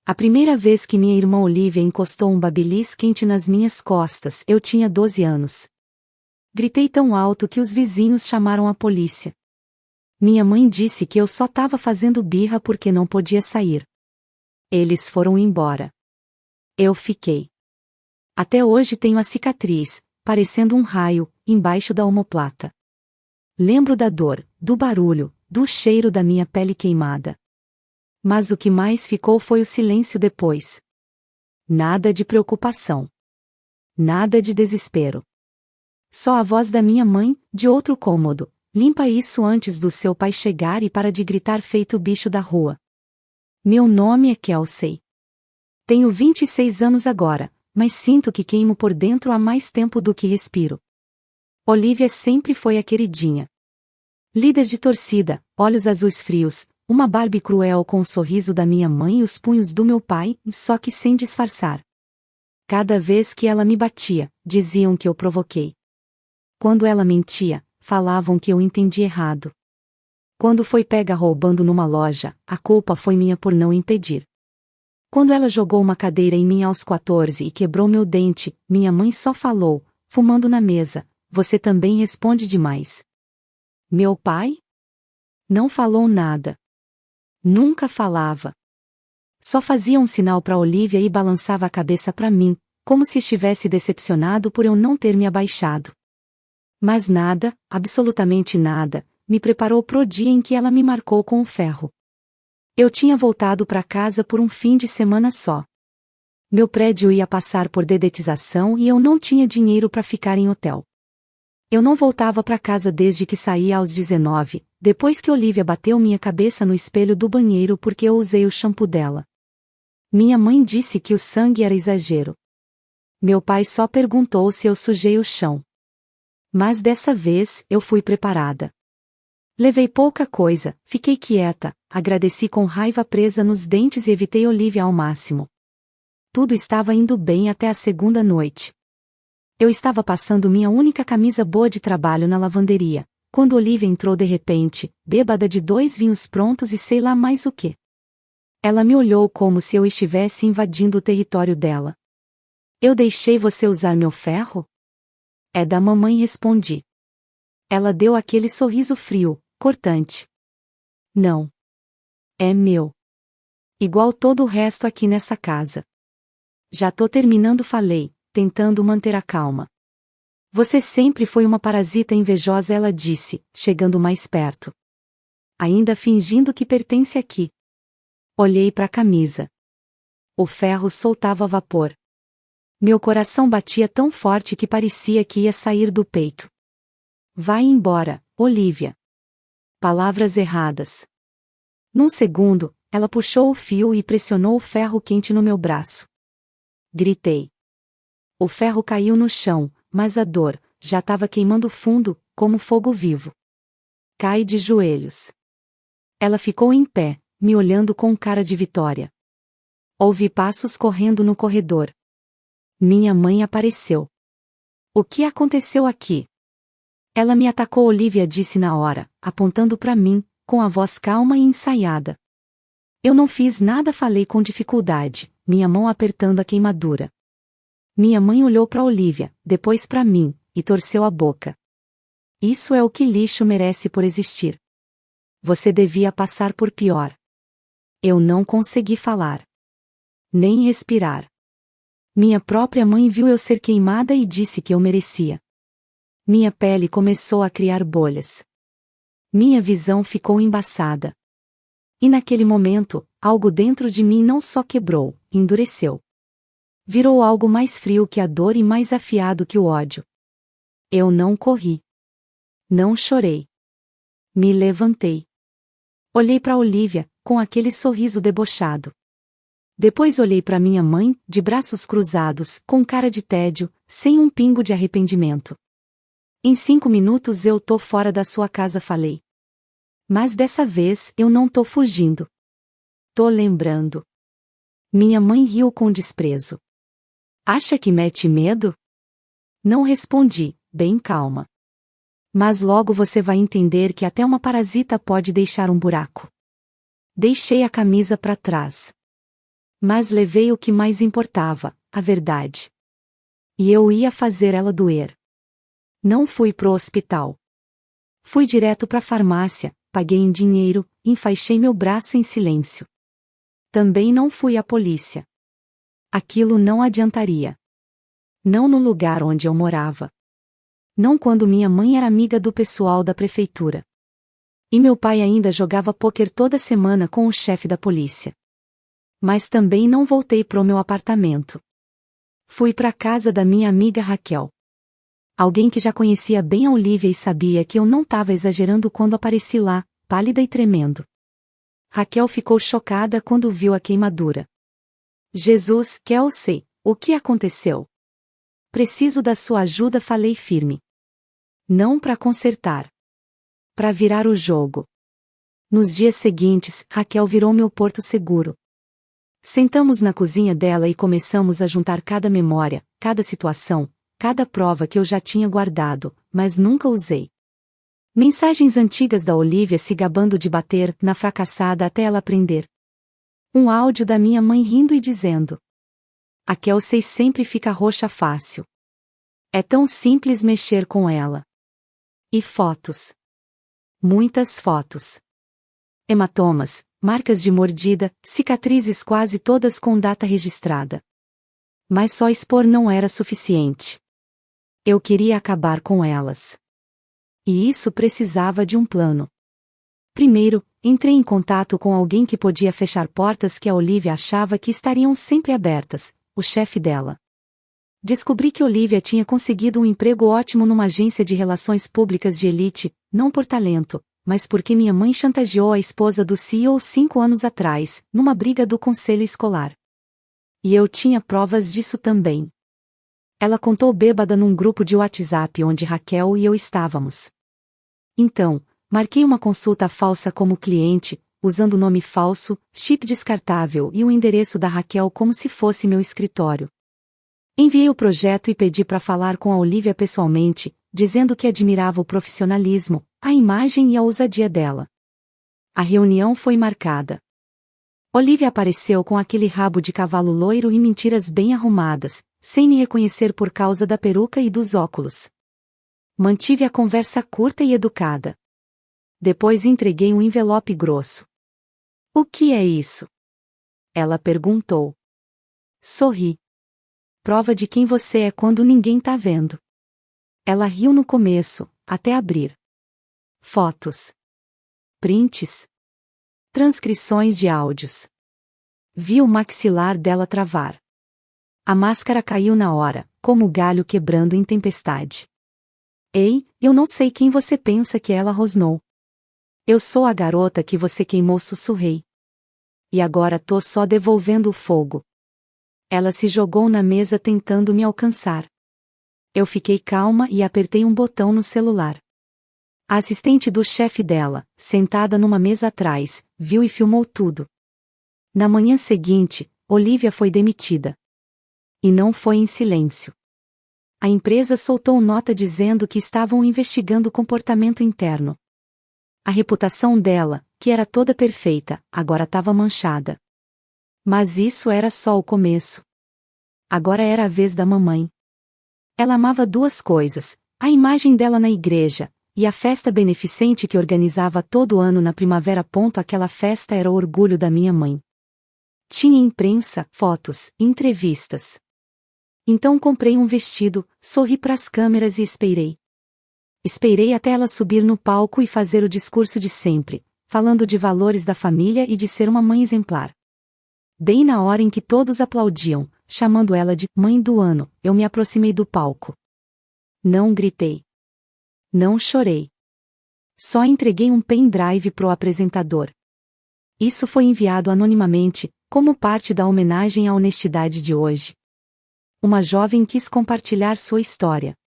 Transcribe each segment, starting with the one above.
A primeira vez que minha irmã Olivia encostou um babyliss quente nas minhas costas, eu tinha 12 anos. Gritei tão alto que os vizinhos chamaram a polícia. Minha mãe disse que eu só estava fazendo birra porque não podia sair. Eles foram embora. Eu fiquei. Até hoje tenho a cicatriz, parecendo um raio, embaixo da omoplata. Lembro da dor, do barulho, do cheiro da minha pele queimada. Mas o que mais ficou foi o silêncio depois. Nada de preocupação. Nada de desespero. Só a voz da minha mãe, de outro cômodo: limpa isso antes do seu pai chegar, e para de gritar feito bicho da rua. Meu nome é Kelsey. Tenho 26 anos agora, mas sinto que queimo por dentro há mais tempo do que respiro. Olivia sempre foi a queridinha. Líder de torcida, olhos azuis frios, uma Barbie cruel com o sorriso da minha mãe e os punhos do meu pai, só que sem disfarçar. Cada vez que ela me batia, diziam que eu provoquei. Quando ela mentia, falavam que eu entendi errado. Quando foi pega roubando numa loja, a culpa foi minha por não impedir. Quando ela jogou uma cadeira em mim aos 14 e quebrou meu dente, minha mãe só falou, fumando na mesa: você também responde demais. Meu pai? Não falou nada. Nunca falava. Só fazia um sinal para Olivia e balançava a cabeça para mim, como se estivesse decepcionado por eu não ter me abaixado. Mas nada, absolutamente nada, me preparou pro dia em que ela me marcou com o ferro. Eu tinha voltado para casa por um fim de semana só. Meu prédio ia passar por dedetização e eu não tinha dinheiro para ficar em hotel. Eu não voltava para casa desde que saí aos 19, depois que Olivia bateu minha cabeça no espelho do banheiro porque eu usei o shampoo dela. Minha mãe disse que o sangue era exagero. Meu pai só perguntou se eu sujei o chão. Mas dessa vez, eu fui preparada. Levei pouca coisa, fiquei quieta, agradeci com raiva presa nos dentes e evitei Olivia ao máximo. Tudo estava indo bem até a segunda noite. Eu estava passando minha única camisa boa de trabalho na lavanderia, quando Olivia entrou de repente, bêbada de 2 vinhos prontos e sei lá mais o quê. Ela me olhou como se eu estivesse invadindo o território dela. Eu deixei você usar meu ferro? É da mamãe, respondi. Ela deu aquele sorriso frio, cortante. Não. É meu. Igual todo o resto aqui nessa casa. Já tô terminando, falei, tentando manter a calma. Você sempre foi uma parasita invejosa, ela disse, chegando mais perto. Ainda fingindo que pertence aqui. Olhei para a camisa. O ferro soltava vapor. Meu coração batia tão forte que parecia que ia sair do peito. Vai embora, Olivia. Palavras erradas. Num segundo, ela puxou o fio e pressionou o ferro quente no meu braço. Gritei. O ferro caiu no chão, mas a dor já estava queimando fundo, como fogo vivo. Cai de joelhos. Ela ficou em pé, me olhando com cara de vitória. Ouvi passos correndo no corredor. Minha mãe apareceu. O que aconteceu aqui? Ela me atacou, Olivia disse na hora, apontando para mim, com a voz calma e ensaiada. Eu não fiz nada, falei com dificuldade, minha mão apertando a queimadura. Minha mãe olhou para Olivia, depois para mim, e torceu a boca. Isso é o que lixo merece por existir. Você devia passar por pior. Eu não consegui falar. Nem respirar. Minha própria mãe viu eu ser queimada e disse que eu merecia. Minha pele começou a criar bolhas. Minha visão ficou embaçada. E naquele momento, algo dentro de mim não só quebrou, endureceu. Virou algo mais frio que a dor e mais afiado que o ódio. Eu não corri. Não chorei. Me levantei. Olhei para Olivia, com aquele sorriso debochado. Depois olhei para minha mãe, de braços cruzados, com cara de tédio, sem um pingo de arrependimento. Em 5 minutos eu tô fora da sua casa, falei. Mas dessa vez eu não tô fugindo. Tô lembrando. Minha mãe riu com desprezo. Acha que mete medo? Não respondi, bem calma. Mas logo você vai entender que até uma parasita pode deixar um buraco. Deixei a camisa para trás. Mas levei o que mais importava, a verdade. E eu ia fazer ela doer. Não fui pro hospital. Fui direto pra farmácia, paguei em dinheiro, enfaixei meu braço em silêncio. Também não fui à polícia. Aquilo não adiantaria. Não no lugar onde eu morava. Não quando minha mãe era amiga do pessoal da prefeitura. E meu pai ainda jogava pôquer toda semana com o chefe da polícia. Mas também não voltei pro meu apartamento. Fui pra casa da minha amiga Raquel. Alguém que já conhecia bem a Olivia e sabia que eu não estava exagerando quando apareci lá, pálida e tremendo. Raquel ficou chocada quando viu a queimadura. Jesus, Kelsey, o que aconteceu? Preciso da sua ajuda, falei firme. Não para consertar. Para virar o jogo. Nos dias seguintes, Raquel virou meu porto seguro. Sentamos na cozinha dela e começamos a juntar cada memória, cada situação, cada prova que eu já tinha guardado, mas nunca usei. Mensagens antigas da Olivia se gabando de bater na fracassada até ela aprender. Um áudio da minha mãe rindo e dizendo: "A Kelsey sempre fica roxa fácil. É tão simples mexer com ela." E fotos. Muitas fotos. Hematomas, marcas de mordida, cicatrizes quase todas com data registrada. Mas só expor não era suficiente. Eu queria acabar com elas. E isso precisava de um plano. Primeiro, entrei em contato com alguém que podia fechar portas que a Olivia achava que estariam sempre abertas, o chefe dela. Descobri que Olivia tinha conseguido um emprego ótimo numa agência de relações públicas de elite, não por talento, mas porque minha mãe chantageou a esposa do CEO 5 anos atrás, numa briga do conselho escolar. E eu tinha provas disso também. Ela contou bêbada num grupo de WhatsApp onde Raquel e eu estávamos. Então, marquei uma consulta falsa como cliente, usando nome falso, chip descartável e o endereço da Raquel como se fosse meu escritório. Enviei o projeto e pedi para falar com a Olivia pessoalmente, dizendo que admirava o profissionalismo, a imagem e a ousadia dela. A reunião foi marcada. Olivia apareceu com aquele rabo de cavalo loiro e mentiras bem arrumadas, sem me reconhecer por causa da peruca e dos óculos. Mantive a conversa curta e educada. Depois entreguei um envelope grosso. "O que é isso?" ela perguntou. Sorri. "Prova de quem você é quando ninguém tá vendo." Ela riu no começo, até abrir. Fotos. Prints. Transcrições de áudios. Vi o maxilar dela travar. A máscara caiu na hora, como galho quebrando em tempestade. "Ei, eu não sei quem você pensa que ela rosnou. Eu sou a garota que você queimou", sussurrei. "E agora tô só devolvendo o fogo." Ela se jogou na mesa tentando me alcançar. Eu fiquei calma e apertei um botão no celular. A assistente do chefe dela, sentada numa mesa atrás, viu e filmou tudo. Na manhã seguinte, Olivia foi demitida. E não foi em silêncio. A empresa soltou nota dizendo que estavam investigando o comportamento interno. A reputação dela, que era toda perfeita, agora estava manchada. Mas isso era só o começo. Agora era a vez da mamãe. Ela amava duas coisas: a imagem dela na igreja, e a festa beneficente que organizava todo ano na primavera. Aquela festa era o orgulho da minha mãe. Tinha imprensa, fotos, entrevistas. Então comprei um vestido, sorri para as câmeras e esperei. Esperei até ela subir no palco e fazer o discurso de sempre, falando de valores da família e de ser uma mãe exemplar. Bem na hora em que todos aplaudiam, chamando ela de "mãe do ano", eu me aproximei do palco. Não gritei. Não chorei. Só entreguei um pendrive pro apresentador. Isso foi enviado anonimamente, como parte da homenagem à honestidade de hoje. Uma jovem quis compartilhar sua história.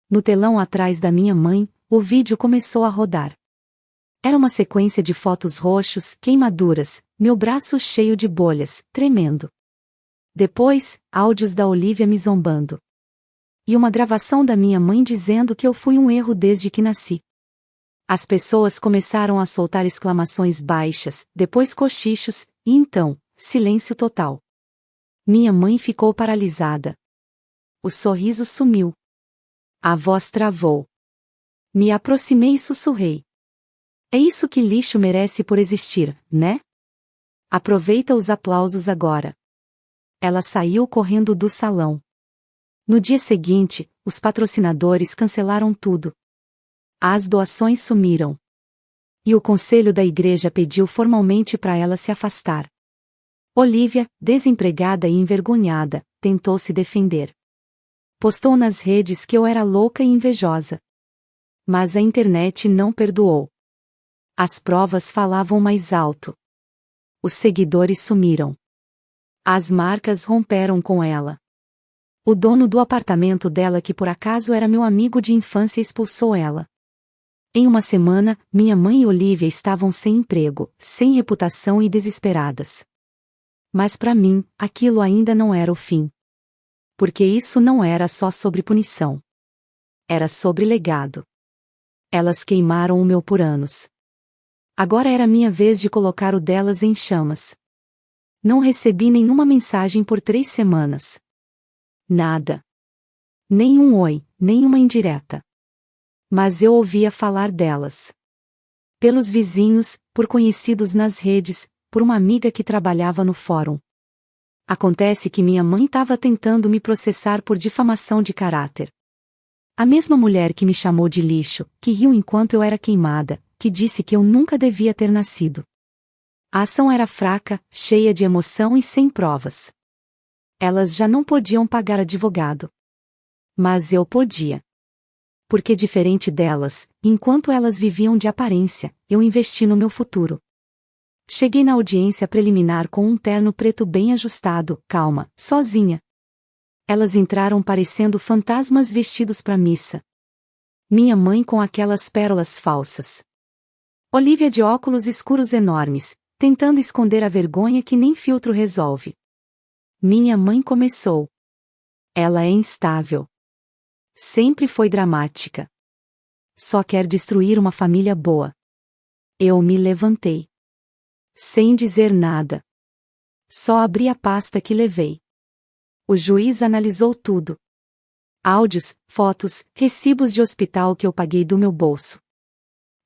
No telão atrás da minha mãe, o vídeo começou a rodar. Era uma sequência de fotos roxos, queimaduras, meu braço cheio de bolhas, tremendo. Depois, áudios da Olivia me zombando. E uma gravação da minha mãe dizendo que eu fui um erro desde que nasci. As pessoas começaram a soltar exclamações baixas, depois cochichos, e então, silêncio total. Minha mãe ficou paralisada. O sorriso sumiu. A voz travou. Me aproximei e sussurrei. É isso que lixo merece por existir, né? Aproveita os aplausos agora. Ela saiu correndo do salão. No dia seguinte, os patrocinadores cancelaram tudo. As doações sumiram. E o conselho da igreja pediu formalmente para ela se afastar. Olivia, desempregada e envergonhada, tentou se defender. Postou nas redes que eu era louca e invejosa. Mas a internet não perdoou. As provas falavam mais alto. Os seguidores sumiram. As marcas romperam com ela. O dono do apartamento dela, que por acaso era meu amigo de infância, expulsou ela. Em uma semana, minha mãe e Olivia estavam sem emprego, sem reputação e desesperadas. Mas para mim, aquilo ainda não era o fim. Porque isso não era só sobre punição. Era sobre legado. Elas queimaram o meu por anos. Agora era minha vez de colocar o delas em chamas. Não recebi nenhuma mensagem por 3 semanas. Nada. Nenhum oi, nenhuma indireta. Mas eu ouvia falar delas. Pelos vizinhos, por conhecidos nas redes, por uma amiga que trabalhava no fórum. Acontece que minha mãe estava tentando me processar por difamação de caráter. A mesma mulher que me chamou de lixo, que riu enquanto eu era queimada, que disse que eu nunca devia ter nascido. A ação era fraca, cheia de emoção e sem provas. Elas já não podiam pagar advogado. Mas eu podia. Porque diferente delas, enquanto elas viviam de aparência, eu investi no meu futuro. Cheguei na audiência preliminar com um terno preto bem ajustado, calma, sozinha. Elas entraram parecendo fantasmas vestidos para missa. Minha mãe com aquelas pérolas falsas. Olivia de óculos escuros enormes, tentando esconder a vergonha que nem filtro resolve. Minha mãe começou. Ela é instável. Sempre foi dramática. Só quer destruir uma família boa. Eu me levantei. Sem dizer nada. Só abri a pasta que levei. O juiz analisou tudo. Áudios, fotos, recibos de hospital que eu paguei do meu bolso.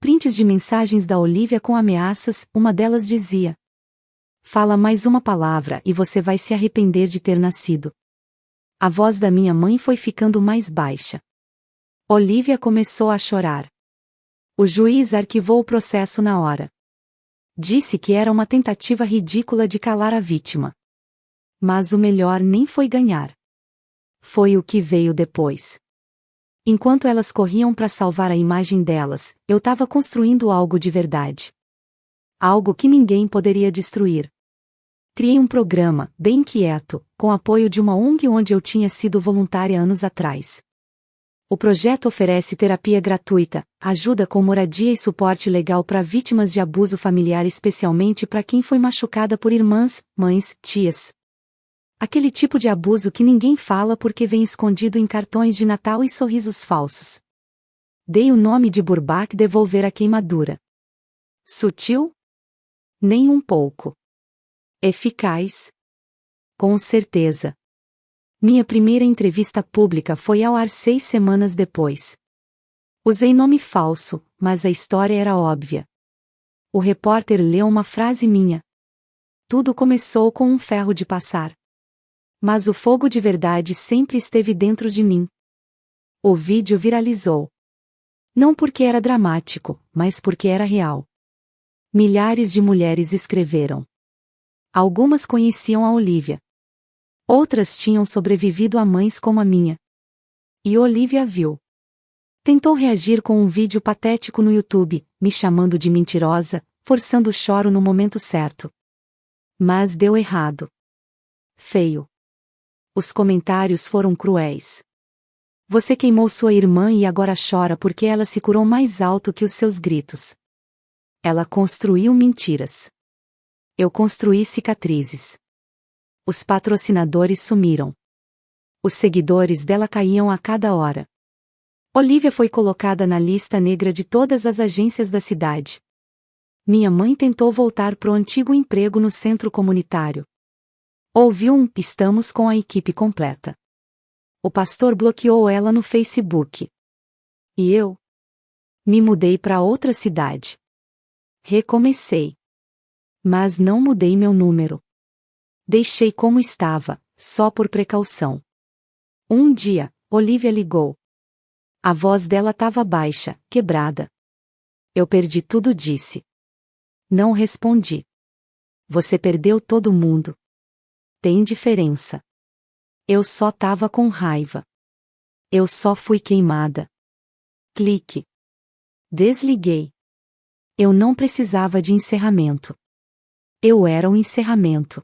Prints de mensagens da Olivia com ameaças, uma delas dizia: fala mais uma palavra e você vai se arrepender de ter nascido. A voz da minha mãe foi ficando mais baixa. Olivia começou a chorar. O juiz arquivou o processo na hora. Disse que era uma tentativa ridícula de calar a vítima. Mas o melhor nem foi ganhar. Foi o que veio depois. Enquanto elas corriam para salvar a imagem delas, eu estava construindo algo de verdade. Algo que ninguém poderia destruir. Criei um programa, bem quieto, com apoio de uma ONG onde eu tinha sido voluntária anos atrás. O projeto oferece terapia gratuita, ajuda com moradia e suporte legal para vítimas de abuso familiar, especialmente para quem foi machucada por irmãs, mães, tias. Aquele tipo de abuso que ninguém fala porque vem escondido em cartões de Natal e sorrisos falsos. Dei o nome de Burbach devolver a queimadura. Sutil? Nem um pouco. Eficaz? Com certeza. Minha primeira entrevista pública foi ao ar 6 semanas depois. Usei nome falso, mas a história era óbvia. O repórter leu uma frase minha. Tudo começou com um ferro de passar. Mas o fogo de verdade sempre esteve dentro de mim. O vídeo viralizou. Não porque era dramático, mas porque era real. Milhares de mulheres escreveram. Algumas conheciam a Olivia. Outras tinham sobrevivido a mães como a minha. E Olivia viu. Tentou reagir com um vídeo patético no YouTube, me chamando de mentirosa, forçando o choro no momento certo. Mas deu errado. Feio. Os comentários foram cruéis. Você queimou sua irmã e agora chora porque ela se curou mais alto que os seus gritos. Ela construiu mentiras. Eu construí cicatrizes. Os patrocinadores sumiram. Os seguidores dela caíam a cada hora. Olivia foi colocada na lista negra de todas as agências da cidade. Minha mãe tentou voltar pro antigo emprego no centro comunitário. Ouviu estamos com a equipe completa. O pastor bloqueou ela no Facebook. E eu? Me mudei para outra cidade. Recomecei. Mas não mudei meu número. Deixei como estava, só por precaução. Um dia, Olivia ligou. A voz dela estava baixa, quebrada. Eu perdi tudo, disse. Não respondi. Você perdeu todo mundo. Tem diferença. Eu só tava com raiva. Eu só fui queimada. Clique. Desliguei. Eu não precisava de encerramento. Eu era um encerramento.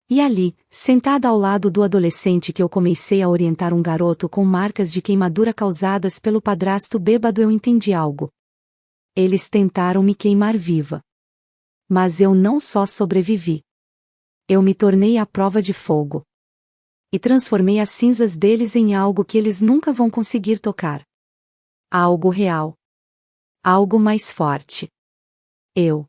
E ali, sentada ao lado do adolescente que eu comecei a orientar, um garoto com marcas de queimadura causadas pelo padrasto bêbado, eu entendi algo. Eles tentaram me queimar viva. Mas eu não só sobrevivi. Eu me tornei a prova de fogo. E transformei as cinzas deles em algo que eles nunca vão conseguir tocar. Algo real. Algo mais forte. Eu